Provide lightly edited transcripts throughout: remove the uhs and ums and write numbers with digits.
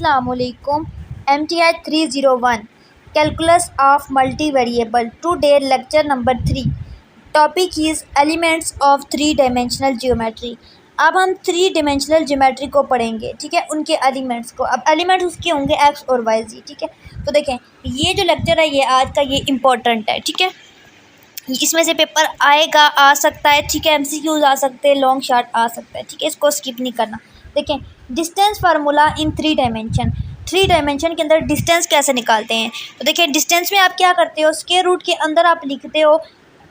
Assalamualaikum. MTI 301 Calculus of Multivariable. Today lecture number 3. Topic is Elements of Three Dimensional Geometry. अब हम three dimensional geometry को पढ़ेंगे, ठीक है, उनके एलिमेंट्स को। अब एलिमेंट्स उसके होंगे एक्स और वाई जी, ठीक है। तो देखें, ये जो लेक्चर है ये आज का ये इम्पोर्टेंट है, ठीक है। इसमें से पेपर आएगा, आ सकता है, ठीक है, एमसीक्यूज आ सकते हैं, लॉन्ग शॉर्ट आ सकता है, ठीक है, इसको स्किप नहीं करना। देखें, distance formula in three dimension के अंदर डिस्टेंस कैसे निकालते हैं। तो देखिए, डिस्टेंस में आप क्या करते हो, स्क्वायर रूट के अंदर आप लिखते हो,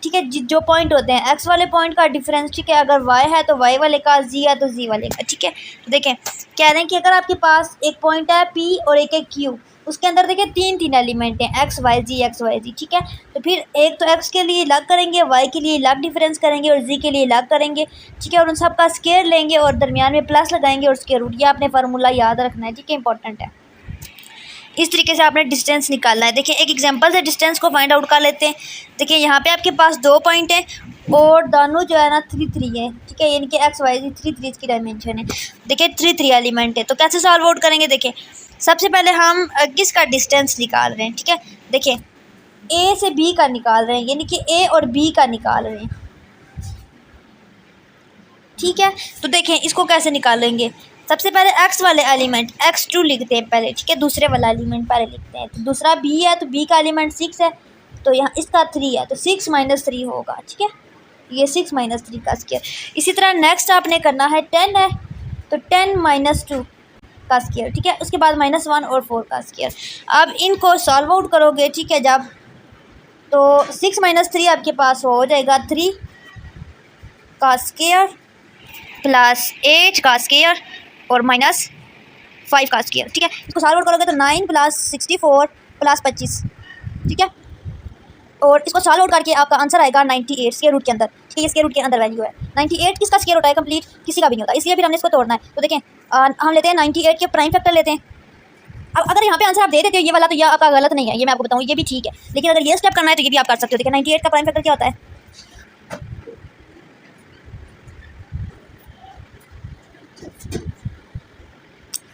ठीक है, जो पॉइंट होते हैं एक्स वाले पॉइंट का डिफरेंस, ठीक है, अगर वाई है तो वाई वाले का, जी है तो जी वाले का, ठीक है। तो देखें, कह रहे हैं कि अगर आपके पास एक पॉइंट है पी और एक है क्यू, उसके अंदर देखिए तीन एलिमेंट हैं, एक्स वाई जी, ठीक है। तो फिर एक तो एक्स के लिए अलग करेंगे, वाई के लिए अलग डिफरेंस करेंगे और जी के लिए अलग करेंगे, ठीक है, और उन सब का स्क्वायर लेंगे और दरमियान में प्लस लगाएंगे और स्क्वायर रूट। ये आपने फार्मूला याद रखना है, ठीक है, इंपॉर्टेंट है। इस तरीके से आपने डिस्टेंस निकालना है। देखिए, एक एग्जांपल से डिस्टेंस को फाइंड आउट कर लेते हैं। देखिए, यहाँ पे आपके पास दो पॉइंट हैं और दोनों जो है ना 3 है, ठीक है, यानी कि एक्स वाई जी 3 इसकी डायमेंशन है। देखिए, 3 एलिमेंट है, तो कैसे सॉल्व आउट करेंगे। देखिए, सबसे पहले हम किसका डिस्टेंस निकाल रहे हैं, ठीक है। देखिए, ए से बी का निकाल रहे हैं, यानी कि ए और बी का निकाल रहे हैं, ठीक है। तो देखें, इसको कैसे निकालेंगे। सबसे पहले एक्स वाले एलिमेंट x2 लिखते हैं पहले, ठीक है, दूसरे वाला एलिमेंट पहले लिखते हैं। तो दूसरा b है, तो b का एलिमेंट 6 है, तो यहाँ इसका 3 है, तो 6 - 3 होगा, ठीक है, ये 6 - 3 का स्क्वायर। इसी तरह नेक्स्ट आपने करना है 10 है, तो 10 - 2 का स्क्वायर, ठीक है, उसके बाद -1 और 4 का स्क्वायर। अब इनको सॉल्व आउट करोगे, ठीक है, जब तो 6 - 3 आपके पास हो जाएगा 3 का स्क्वायर प्लस 8 का स्क्वायर और -5 का स्क्वायर, ठीक है। इसको सॉल्व आउट करोगे तो 9 + 64 + 25, ठीक है, और इसको सॉल्व आउट करके आपका आंसर आएगा 98 स्क्वायर रूट के अंदर, ठीक है, ये स्क्वायर रूट के अंदर वैल्यू है। 98 किसका स्क्वायर होता है कंप्लीट, किसी का भी नहीं होता, इसलिए फिर हमने इसको तोड़ना है। तो देखें, हम लेते हैं 98 के प्राइम फैक्टर लेते हैं। अब अगर यहाँ पे आंसर आप दे देते हो ये वाला, तो यह आपका गलत नहीं है, ये मैं आपको बताऊँ, ये भी ठीक है, लेकिन अगर ये स्टेप करना है तो ये भी आप कर सकते हो। देखिए, 98 का प्राइम फैक्टर क्या होता है,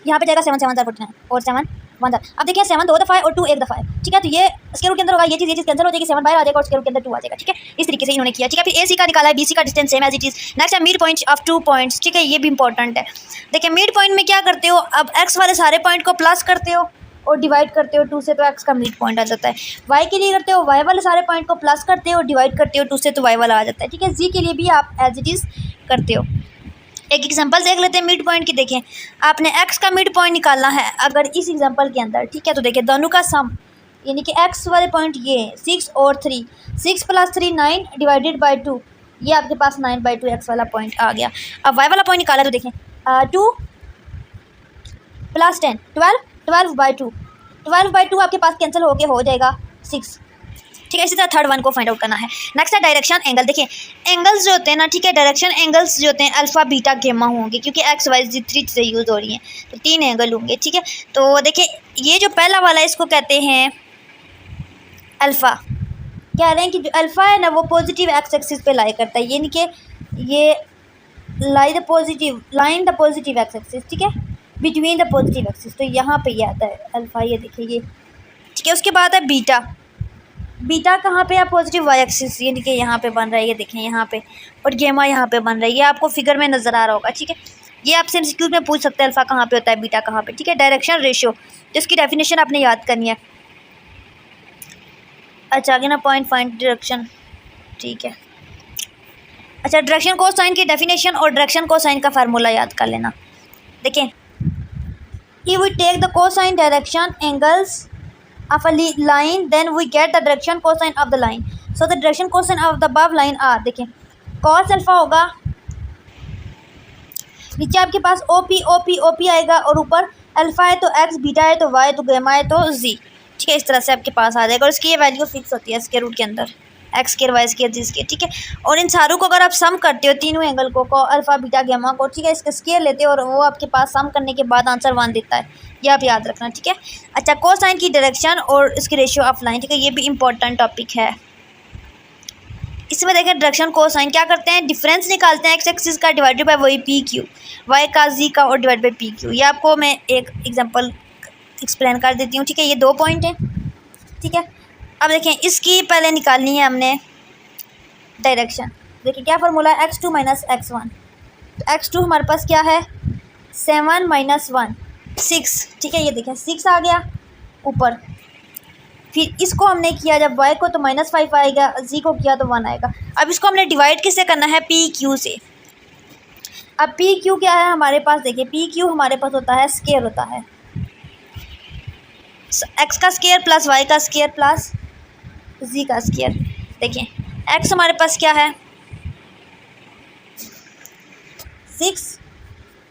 यहाँ पे जाएगा 7 7 49 और 7 1 7। अब देखिए, 7 2 दफ़ा है और 2 एक दफ़ा है, ठीक है, तो ये स्क्वायर रूट के अंदर होगा, ये चीज़ कैंसिल हो जाएगी, 7 बाहर आ जाएगा और स्क्वायर रूट के अंदर 2 आ जाएगा, ठीक है। इस तरीके से इन्होंने किया, ठीक है। फिर AC का निकाला है, BC का distance same as it is. Next है मिड पॉइंट ऑफ 2 पॉइंट्स, ठीक है, ये भी इंपॉर्टेंट है। देखिए, मिड पॉइंट में क्या करते हो, अब एक्स वाले सारे पॉइंट को प्लस करते हो और डिवाइड करते हो 2 से, तो एक्स का मिड पॉइंट आ जाता है। वाई के लिए करते हो, वाई वाले सारे पॉइंट को प्लस करते हो और डिवाइड करते हो 2 से, तो वाई वाला आ जाता है, ठीक है। जी के लिए भी आप एज इट इज़ करते हो। एक एग्जांपल देख लेते हैं मिड पॉइंट की। देखें, आपने एक्स का मिड पॉइंट निकालना है अगर इस एग्जांपल के अंदर, ठीक है, तो देखिए दोनों का सम, यानी कि एक्स वाले पॉइंट ये 6 और 3, 6 + 3 9 / 2, ये आपके पास 9/2 एक्स वाला पॉइंट आ गया। अब वाई वाला पॉइंट निकाला तो देखें 2 + 10 12/2, 12/2 आपके पास कैंसिल होके हो जाएगा 6, ठीक है। इसी तरह थर्ड वन को फाइंड आउट करना है। नेक्स्ट है डायरेक्शन एंगल। देखिए, एंगल्स जो होते हैं ना, ठीक है, डायरेक्शन एंगल्स जो होते हैं अल्फा बीटा गेमा होंगे, क्योंकि एक्स वाई जी 3 से यूज़ हो रही हैं, तो 3 एंगल होंगे, ठीक है। तो देखिए, ये जो पहला वाला है इसको कहते हैं अल्फ़ा। कह रहे हैं कि जो अल्फ़ा है ना वो पॉजिटिव एक्स एक्सिस पे लाई करता है, यानी कि ये line the positive x axis, ठीक है, बिटवीन द पॉजिटिव एक्सिस, तो यहाँ पे ये आता है अल्फ़ा, ये देखिए ये, ठीक है। उसके बाद है बीटा कहाँ पे है, पॉजिटिव वाई एक्सिस, यानी कि यहाँ पे बन रहा है, ये देखें यहाँ पे, और गेमा यहाँ पे बन रहा है, ये आपको फिगर में नज़र आ रहा होगा, ठीक है। ये आपसे एमसीक्यू में पूछ सकते हैं अल्फ़ा कहाँ पे होता है, बीटा कहाँ पे, ठीक है। डायरेक्शन रेशियो, जिसकी डेफिनेशन आपने याद करनी है। अच्छा, आगे ना पॉइंट फाइंड डायरेक्शन, ठीक है। अच्छा, डायरेक्शन कोसाइन की डेफिनेशन और डायरेक्शन कोसाइन का फार्मूला याद कर लेना। देखें, if we take the cosine direction angles of a line, then we get the direction cosine of the line. So the direction cosine of the above line are, देखें, cos alpha होगा, नीचे आपके पास OP आएगा और ऊपर alpha है तो x, beta है तो y, तो गेमा है तो z, ठीक है। इस तरह से आपके पास आ जाएगा और इसकी ये वैल्यू फिक्स होती है स्क्वायर रूट के अंदर, एक्स स्क्वायर वाई स्क्वायर जी स्क्वायर, ठीक है। और इन सारों को अगर आप सम करते हो, तीनों एंगल को अल्फा बीटा गेमा को, ठीक है, इसका स्क्वायर लेते हो और वो आपके पास सम करने के बाद आंसर 1 देता है, ये आप याद रखना, ठीक है। अच्छा, कोसाइन की डायरेक्शन और इसकी रेशियो ऑफ लाइन, ठीक है, ये भी इंपॉर्टेंट टॉपिक है। इसमें देखें, डायरेक्शन कोसाइन क्या करते हैं, डिफरेंस निकालते हैं एक्स एक्सिस का डिवाइडेड बाय वही पी क्यू, वाई का जी का और डिवाइड बाय पी क्यू। ये आपको मैं एक एग्जांपल एक्सप्लेन कर देती हूँ, ठीक है। ये 2 पॉइंट हैं, ठीक है। अब देखें, इसकी पहले निकालनी है हमने डायरेक्शन। देखिए क्या फार्मूला है, x2 माइनस x1। तो x2 हमारे पास क्या है, 7 माइनस 1 6, ठीक है। ये देखें 6 आ गया ऊपर। फिर इसको हमने किया जब y को तो -5 आएगा, z को किया तो 1 आएगा। अब इसको हमने डिवाइड किससे करना है, पी क्यू से। अब पी क्यू क्या है हमारे पास, देखिए पी क्यू हमारे पास होता है स्केयर होता है x का स्केयर प्लस y का स्केयर प्लस z का स्केयर। देखिए x हमारे पास क्या है 6,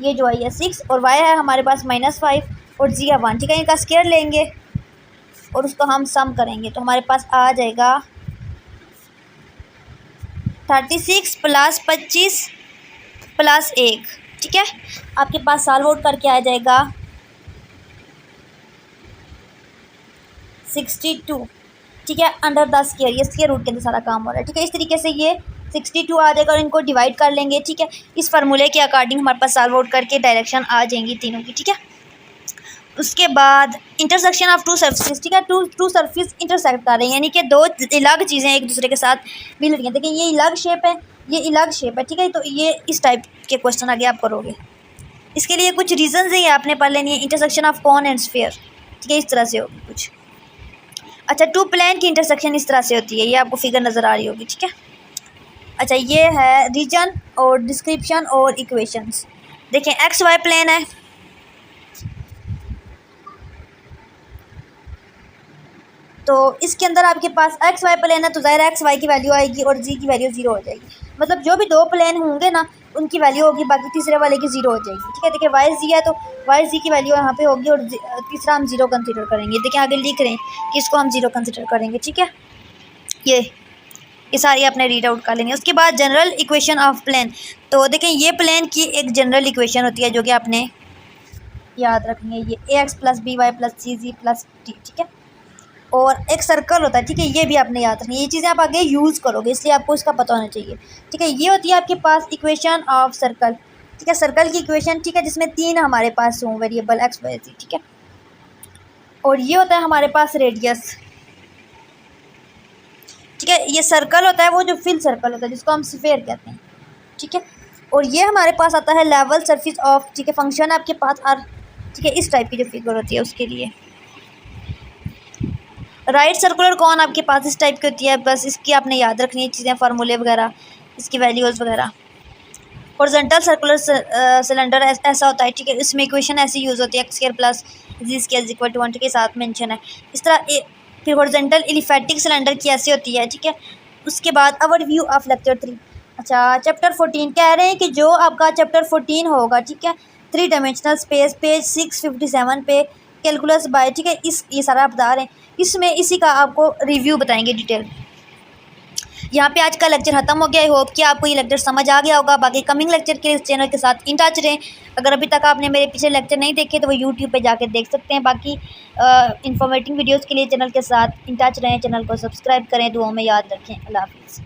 ये जो है 6, और y है हमारे पास -5 और z है 1, ठीक है। इनका स्केयर लेंगे और उसको हम सम करेंगे तो हमारे पास आ जाएगा 36 प्लस 25 प्लस 1, ठीक है। आपके पास सॉल्व आउट करके आ जाएगा 62, ठीक है, अंडर द स्केयर। ये स्केयर रूट के अंदर सारा काम हो रहा है, ठीक है। इस तरीके से ये 62 आ जाएगा और इनको डिवाइड कर लेंगे, ठीक है। इस फार्मूले के अकॉर्डिंग हमारे पास सॉल्व आउट करके डायरेक्शन आ जाएंगी तीनों की, ठीक है। उसके बाद इंटरसेक्शन ऑफ टू सर्फेस, ठीक है। टू सर्फेस इंटरसेक्ट कर रहे हैं, यानी कि दो अलग चीज़ें एक दूसरे के साथ मिल रही हैं। देखिए ये अलग शेप है, ये अलग शेप है, ठीक है। तो ये इस टाइप के क्वेश्चन आगे आप करोगे। इसके लिए कुछ रीजंस है, ये आपने पढ़ लेनी है। Intersection of cone and sphere, ठीक है, इस तरह से होगी कुछ। अच्छा, टू प्लेन की इंटरसेक्शन इस तरह से होती है, ये आपको फिगर नज़र आ रही होगी, ठीक है। अच्छा, ये है रीजन और डिस्क्रिप्शन और इक्वेशंस। देखें एक्स वाई प्लेन है, तो इसके अंदर आपके पास एक्स वाई प्लेन है, तो ज़ाहिर एक्स वाई की वैल्यू आएगी और जी की वैल्यू 0 हो जाएगी। मतलब जो भी 2 प्लेन होंगे ना उनकी वैल्यू होगी, बाकी तीसरे वाले की 0 हो जाएगी, ठीक है। देखिए वाई जी है तो वाई जी की वैल्यू यहाँ पे होगी और तीसरा हम 0 कंसिडर करेंगे। देखिए आगे लिख रहे हैं कि इसको हम 0 कंसिडर करेंगे, ठीक है। ये सारी आपने रीड आउट कर लेंगे। उसके बाद जनरल इक्वेशन ऑफ प्लेन, तो देखें ये प्लेन की एक जनरल इक्वेशन होती है जो कि आपने याद रखनी है। ये ax plus B Y plus C G plus T, ठीक है। और एक सर्कल होता है, ठीक है, ये भी आपने याद रखनी है। ये चीज़ें आप आगे यूज़ करोगे इसलिए आपको इसका पता होना चाहिए, ठीक है। ये होती है आपके पास इक्वेशन ऑफ सर्कल, ठीक है, सर्कल की इक्वेशन, ठीक है, जिसमें 3 हमारे पास हों वेरिएबल एक्स वाई ज़ेड, ठीक है। और ये होता है हमारे पास रेडियस, ठीक है। ये सर्कल होता है वो जो फिल सर्कल होता है जिसको हम स्फीयर कहते हैं, ठीक है। और ये हमारे पास आता है लेवल सरफेस ऑफ, ठीक है, फंक्शन आपके पास और, ठीक है, इस टाइप की जो फिगर होती है उसके लिए। राइट सर्कुलर कौन आपके पास इस टाइप की होती है, बस इसकी आपने याद रखनी है चीज़ें, फार्मूले वगैरह, इसकी वैल्यूज़ वगैरह। हॉरिजॉन्टल सर्कुलर सिलेंडर ऐसा होता है, ठीक है, इसमें इक्वेशन ऐसी यूज़ होती है X square plus G square equal to 1 के साथ मेंशन है इस तरह। फिर हॉरिजॉन्टल एलिफैटिक सिलेंडर की ऐसी होती है, ठीक है। उसके बाद ओवर व्यू ऑफ लेक्चर 3। अच्छा, चैप्टर 14 कह रहे हैं कि जो आपका चैप्टर 14 होगा, ठीक है, 3 डायमेंशनल स्पेस, पेज 657 पे कैलकुलस बाय, ठीक है, ये सारा आप बता रहे हैं। इसमें इसी का आपको रिव्यू बताएंगे डिटेल। यहाँ पे आज का लेक्चर खत्म हो गया। आई होप कि आपको ये लेक्चर समझ आ गया होगा। बाकी कमिंग लेक्चर के इस चैनल के साथ इन टच रहें। अगर अभी तक आपने मेरे पिछले लेक्चर नहीं देखे तो वो यूट्यूब पे जाके देख सकते हैं। बाकी इन्फॉर्मेटिव वीडियोज़ के लिए चैनल के साथ इन टच रहें, चैनल को सब्सक्राइब करें, दुआओं में याद रखें। अल्लाह हाफिज़।